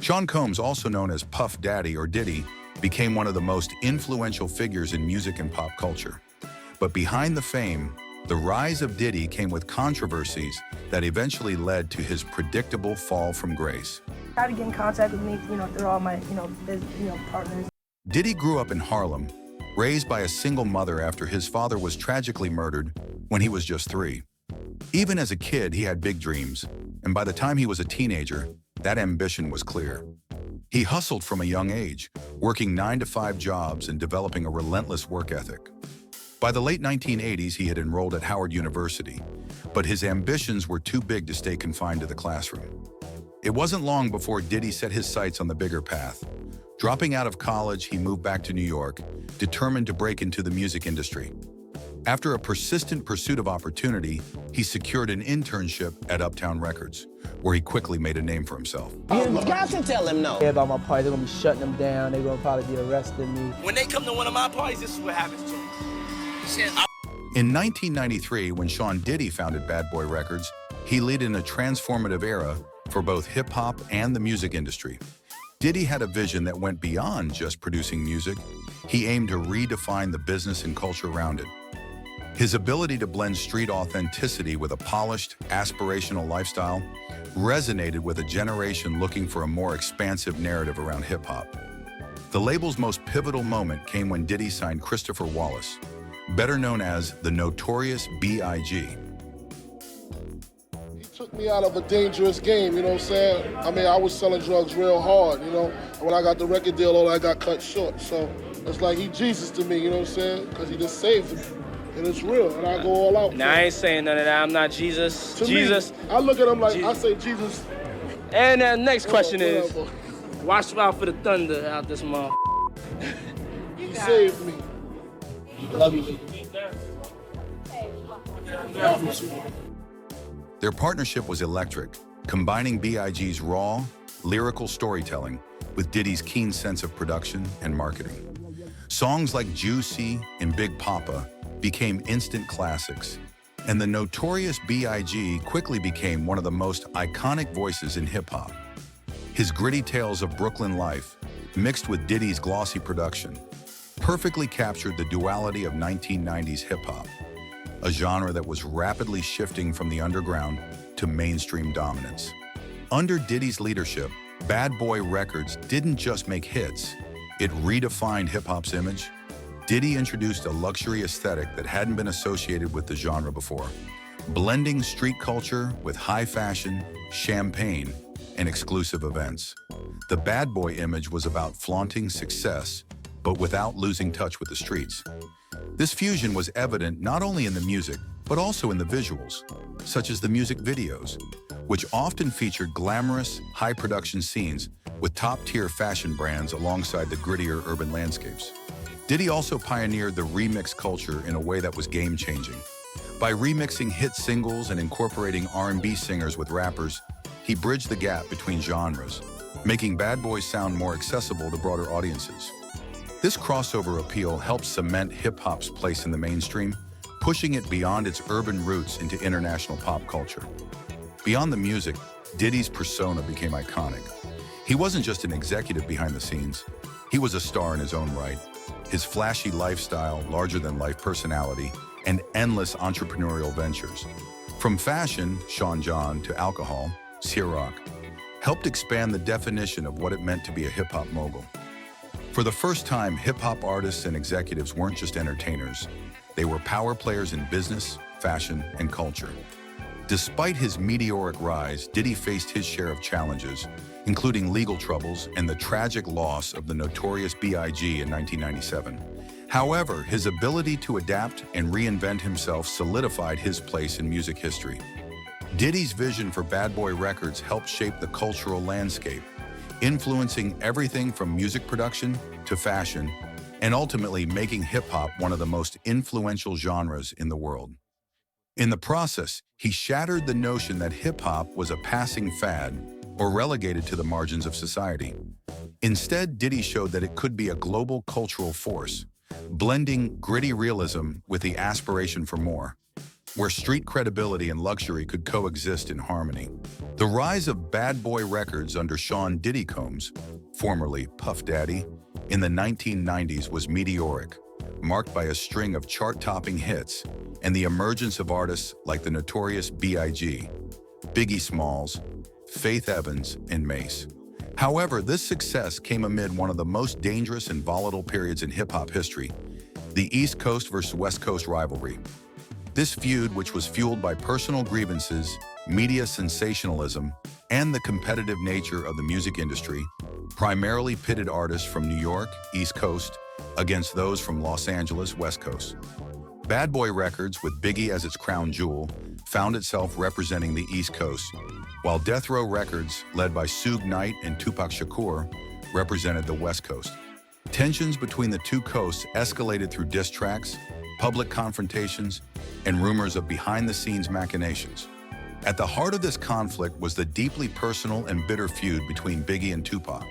Sean Combs, also known as Puff Daddy or Diddy, became one of the most influential figures in music and pop culture. But behind the fame, the rise of Diddy came with controversies that eventually led to his predictable fall from grace. Try to get in contact with me, through all my, partners. Diddy grew up in Harlem, raised by a single mother after his father was tragically murdered when he was just 3. Even as a kid, he had big dreams, and by the time he was a teenager, that ambition was clear. He hustled from a young age, working 9-to-5 jobs and developing a relentless work ethic. By the late 1980s, he had enrolled at Howard University, but his ambitions were too big to stay confined to the classroom. It wasn't long before Diddy set his sights on the bigger path. Dropping out of college, he moved back to New York, determined to break into the music industry. After a persistent pursuit of opportunity, he secured an internship at Uptown Records, where he quickly made a name for himself. You guys can tell him no. About my party, they're gonna be shutting them down. They're gonna probably be arresting me. When they come to one of my parties, this is what happens to them. In 1993, when Sean Diddy founded Bad Boy Records, he led in a transformative era for both hip-hop and the music industry. Diddy had a vision that went beyond just producing music. He aimed to redefine the business and culture around it. His ability to blend street authenticity with a polished, aspirational lifestyle resonated with a generation looking for a more expansive narrative around hip-hop. The label's most pivotal moment came when Diddy signed Christopher Wallace, better known as the notorious B.I.G. He took me out of a dangerous game, you know what I'm saying? I mean, I was selling drugs real hard, When I got the record deal, all I got cut short. So it's like he Jesus to me, you know what I'm saying? Because he just saved me. And it's real, and I go all out. Now, I ain't saying none of that. I'm not Jesus. To Jesus. Me, I look at him like, Jesus. I say Jesus. And the next question is, watch out for the thunder out this month. He saved me. Love you. Their partnership was electric, combining B.I.G.'s raw, lyrical storytelling with Diddy's keen sense of production and marketing. Songs like Juicy and Big Papa became instant classics, and the notorious B.I.G. quickly became one of the most iconic voices in hip-hop. His gritty tales of Brooklyn life, mixed with Diddy's glossy production, perfectly captured the duality of 1990s hip-hop, a genre that was rapidly shifting from the underground to mainstream dominance. Under Diddy's leadership, Bad Boy Records didn't just make hits, it redefined hip-hop's image. Diddy introduced a luxury aesthetic that hadn't been associated with the genre before, blending street culture with high fashion, champagne, and exclusive events. The bad boy image was about flaunting success, but without losing touch with the streets. This fusion was evident not only in the music, but also in the visuals, such as the music videos, which often featured glamorous, high-production scenes with top-tier fashion brands alongside the grittier urban landscapes. Diddy also pioneered the remix culture in a way that was game-changing. By remixing hit singles and incorporating R&B singers with rappers, he bridged the gap between genres, making Bad Boys sound more accessible to broader audiences. This crossover appeal helped cement hip-hop's place in the mainstream, pushing it beyond its urban roots into international pop culture. Beyond the music, Diddy's persona became iconic. He wasn't just an executive behind the scenes, he was a star in his own right. His flashy lifestyle, larger-than-life personality, and endless entrepreneurial ventures. From fashion, Sean John, to alcohol, Ciroc, helped expand the definition of what it meant to be a hip-hop mogul. For the first time, hip-hop artists and executives weren't just entertainers. They were power players in business, fashion, and culture. Despite his meteoric rise, Diddy faced his share of challenges, including legal troubles and the tragic loss of the notorious B.I.G. in 1997. However, his ability to adapt and reinvent himself solidified his place in music history. Diddy's vision for Bad Boy Records helped shape the cultural landscape, influencing everything from music production to fashion, and ultimately making hip-hop one of the most influential genres in the world. In the process, he shattered the notion that hip-hop was a passing fad or relegated to the margins of society. Instead, Diddy showed that it could be a global cultural force, blending gritty realism with the aspiration for more. where street credibility and luxury could coexist in harmony. The rise of bad boy records under Sean Diddy Combs, formerly Puff Daddy, in the 1990s was meteoric, marked by a string of chart-topping hits and the emergence of artists like the notorious B.I.G., Biggie Smalls, Faith Evans, and Mace. However, this success came amid one of the most dangerous and volatile periods in hip-hop history, the East Coast versus West Coast rivalry. This feud, which was fueled by personal grievances, media sensationalism, and the competitive nature of the music industry, primarily pitted artists from New York, East Coast, against those from Los Angeles, West Coast. Bad Boy Records, with Biggie as its crown jewel, found itself representing the East Coast, while Death Row Records, led by Suge Knight and Tupac Shakur, represented the West Coast. Tensions between the two coasts escalated through diss tracks, public confrontations, and rumors of behind-the-scenes machinations. At the heart of this conflict was the deeply personal and bitter feud between Biggie and Tupac.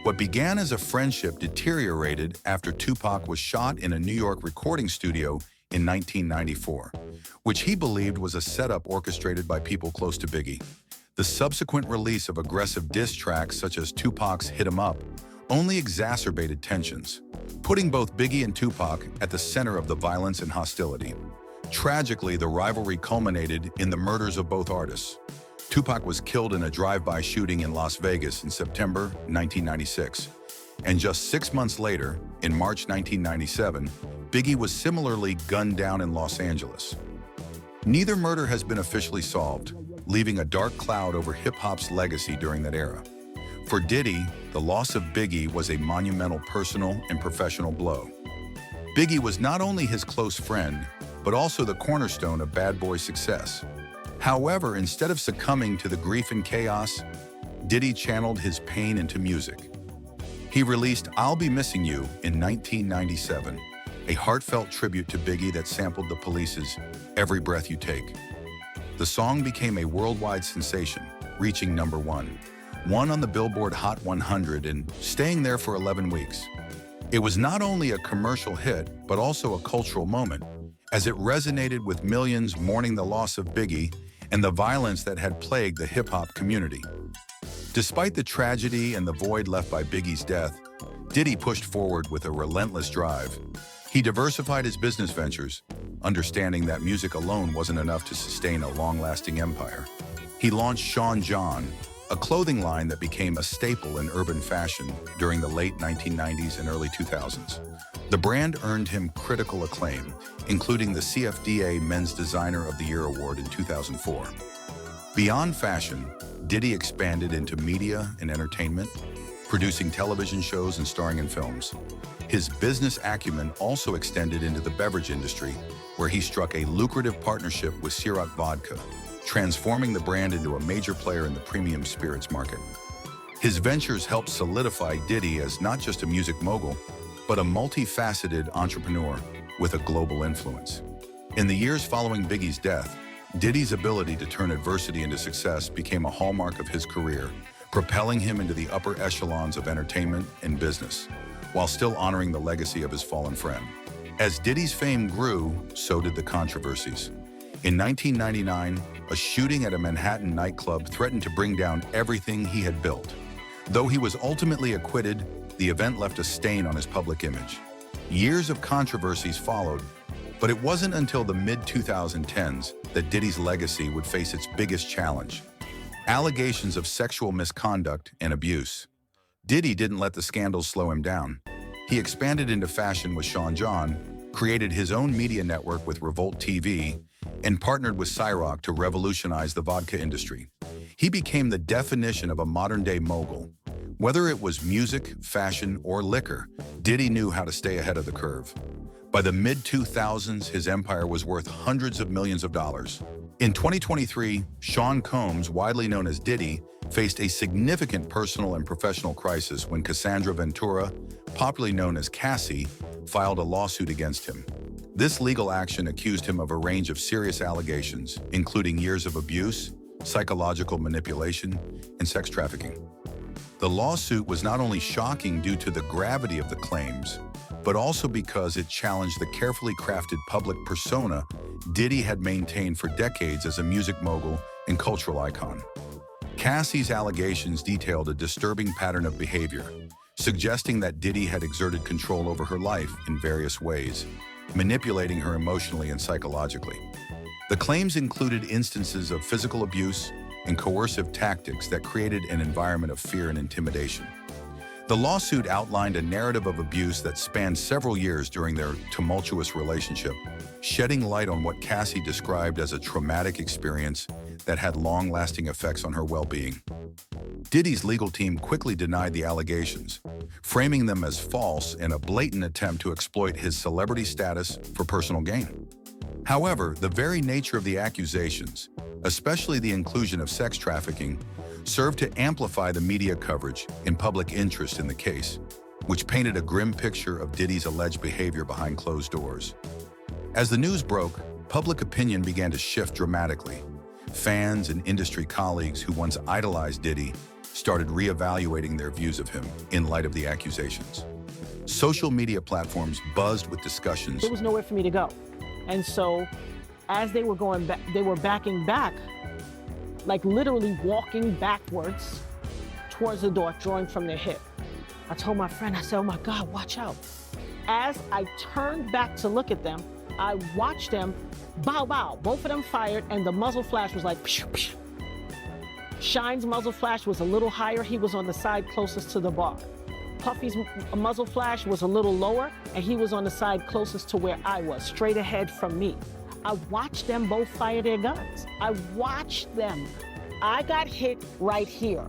What began as a friendship deteriorated after Tupac was shot in a New York recording studio in 1994, which he believed was a setup orchestrated by people close to Biggie. The subsequent release of aggressive diss tracks such as Tupac's Hit 'Em Up only exacerbated tensions, putting both Biggie and Tupac at the center of the violence and hostility. Tragically, the rivalry culminated in the murders of both artists. Tupac was killed in a drive-by shooting in Las Vegas in September 1996, and just 6 months later, in March 1997, Biggie was similarly gunned down in Los Angeles. Neither murder has been officially solved, leaving a dark cloud over hip-hop's legacy during that era. For Diddy, the loss of Biggie was a monumental personal and professional blow. Biggie was not only his close friend, but also the cornerstone of Bad Boy's success. However, instead of succumbing to the grief and chaos, Diddy channeled his pain into music. He released I'll Be Missing You in 1997, a heartfelt tribute to Biggie that sampled the Police's Every Breath You Take. The song became a worldwide sensation, reaching #1 on the Billboard Hot 100 and staying there for 11 weeks. It was not only a commercial hit, but also a cultural moment, as it resonated with millions mourning the loss of Biggie and the violence that had plagued the hip-hop community. Despite the tragedy and the void left by Biggie's death, Diddy pushed forward with a relentless drive. He diversified his business ventures, understanding that music alone wasn't enough to sustain a long-lasting empire. He launched Sean John, a clothing line that became a staple in urban fashion during the late 1990s and early 2000s. The brand earned him critical acclaim, including the CFDA Men's Designer of the Year award in 2004. Beyond fashion, Diddy expanded into media and entertainment, producing television shows and starring in films. His business acumen also extended into the beverage industry, where he struck a lucrative partnership with Ciroc Vodka, transforming the brand into a major player in the premium spirits market. His ventures helped solidify Diddy as not just a music mogul, but a multifaceted entrepreneur with a global influence. In the years following Biggie's death, Diddy's ability to turn adversity into success became a hallmark of his career, propelling him into the upper echelons of entertainment and business, while still honoring the legacy of his fallen friend. As Diddy's fame grew, so did the controversies. In 1999, a shooting at a Manhattan nightclub threatened to bring down everything he had built. Though he was ultimately acquitted, the event left a stain on his public image. Years of controversies followed, but it wasn't until the mid-2010s that Diddy's legacy would face its biggest challenge: allegations of sexual misconduct and abuse. Diddy didn't let the scandals slow him down. He expanded into fashion with Sean John, created his own media network with Revolt TV, and partnered with Ciroc to revolutionize the vodka industry. He became the definition of a modern-day mogul. Whether it was music, fashion, or liquor, Diddy knew how to stay ahead of the curve. By the mid-2000s, his empire was worth hundreds of millions of dollars. In 2023, Sean Combs, widely known as Diddy, faced a significant personal and professional crisis when Cassandra Ventura, popularly known as Cassie, filed a lawsuit against him. This legal action accused him of a range of serious allegations, including years of abuse, psychological manipulation, and sex trafficking. The lawsuit was not only shocking due to the gravity of the claims, but also because it challenged the carefully crafted public persona Diddy had maintained for decades as a music mogul and cultural icon. Cassie's allegations detailed a disturbing pattern of behavior, suggesting that Diddy had exerted control over her life in various ways, manipulating her emotionally and psychologically. The claims included instances of physical abuse and coercive tactics that created an environment of fear and intimidation. The lawsuit outlined a narrative of abuse that spanned several years during their tumultuous relationship, shedding light on what Cassie described as a traumatic experience that had long-lasting effects on her well-being. Diddy's legal team quickly denied the allegations, framing them as false in a blatant attempt to exploit his celebrity status for personal gain. However, the very nature of the accusations, especially the inclusion of sex trafficking, served to amplify the media coverage and public interest in the case, which painted a grim picture of Diddy's alleged behavior behind closed doors. As the news broke, public opinion began to shift dramatically. Fans and industry colleagues who once idolized Diddy started reevaluating their views of him in light of the accusations. Social media platforms buzzed with discussions. There was nowhere for me to go. And so as they were going back, they were backing back, like literally walking backwards towards the door, drawing from their hip. I told my friend, I said, oh my God, watch out. As I turned back to look at them, I watched them bow, bow. Both of them fired, and the muzzle flash was like, psh, psh. Shine's muzzle flash was a little higher. He was on the side closest to the bar. Puffy's muzzle flash was a little lower, and he was on the side closest to where I was, straight ahead from me. I watched them both fire their guns. I watched them. I got hit right here,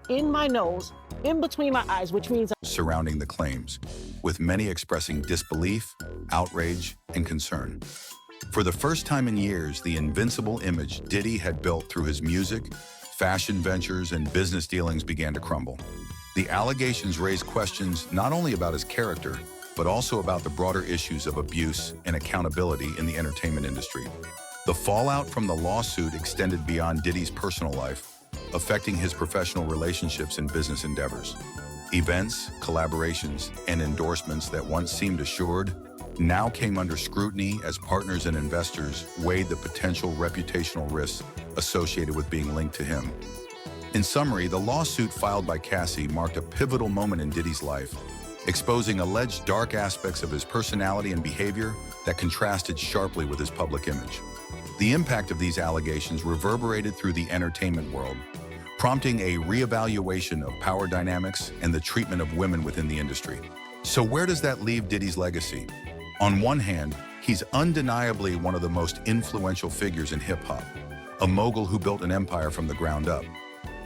in my nose, in between my eyes, which means surrounding the claims, with many expressing disbelief, outrage, and concern. For the first time in years, the invincible image Diddy had built through his music, fashion ventures, and business dealings began to crumble. The allegations raised questions not only about his character, but also about the broader issues of abuse and accountability in the entertainment industry. The fallout from the lawsuit extended beyond Diddy's personal life, affecting his professional relationships and business endeavors. Events, collaborations, and endorsements that once seemed assured now came under scrutiny as partners and investors weighed the potential reputational risks associated with being linked to him. In summary, the lawsuit filed by Cassie marked a pivotal moment in Diddy's life, exposing alleged dark aspects of his personality and behavior that contrasted sharply with his public image. The impact of these allegations reverberated through the entertainment world, prompting a reevaluation of power dynamics and the treatment of women within the industry. So where does that leave Diddy's legacy? On one hand, he's undeniably one of the most influential figures in hip-hop, a mogul who built an empire from the ground up.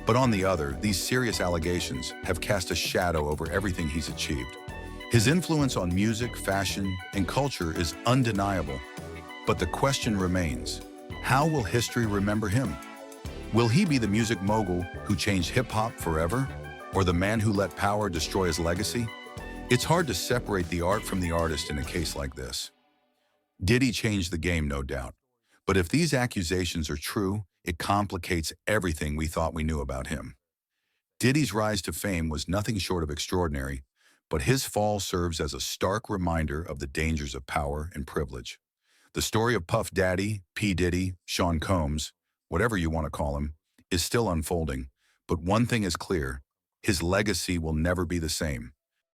But on the other, these serious allegations have cast a shadow over everything he's achieved. His influence on music, fashion, and culture is undeniable. But the question remains, how will history remember him? Will he be the music mogul who changed hip-hop forever? Or the man who let power destroy his legacy? It's hard to separate the art from the artist in a case like this. Diddy changed the game, no doubt. But if these accusations are true, it complicates everything we thought we knew about him. Diddy's rise to fame was nothing short of extraordinary, but his fall serves as a stark reminder of the dangers of power and privilege. The story of Puff Daddy, P. Diddy, Sean Combs, whatever you want to call him, is still unfolding, but one thing is clear: his legacy will never be the same.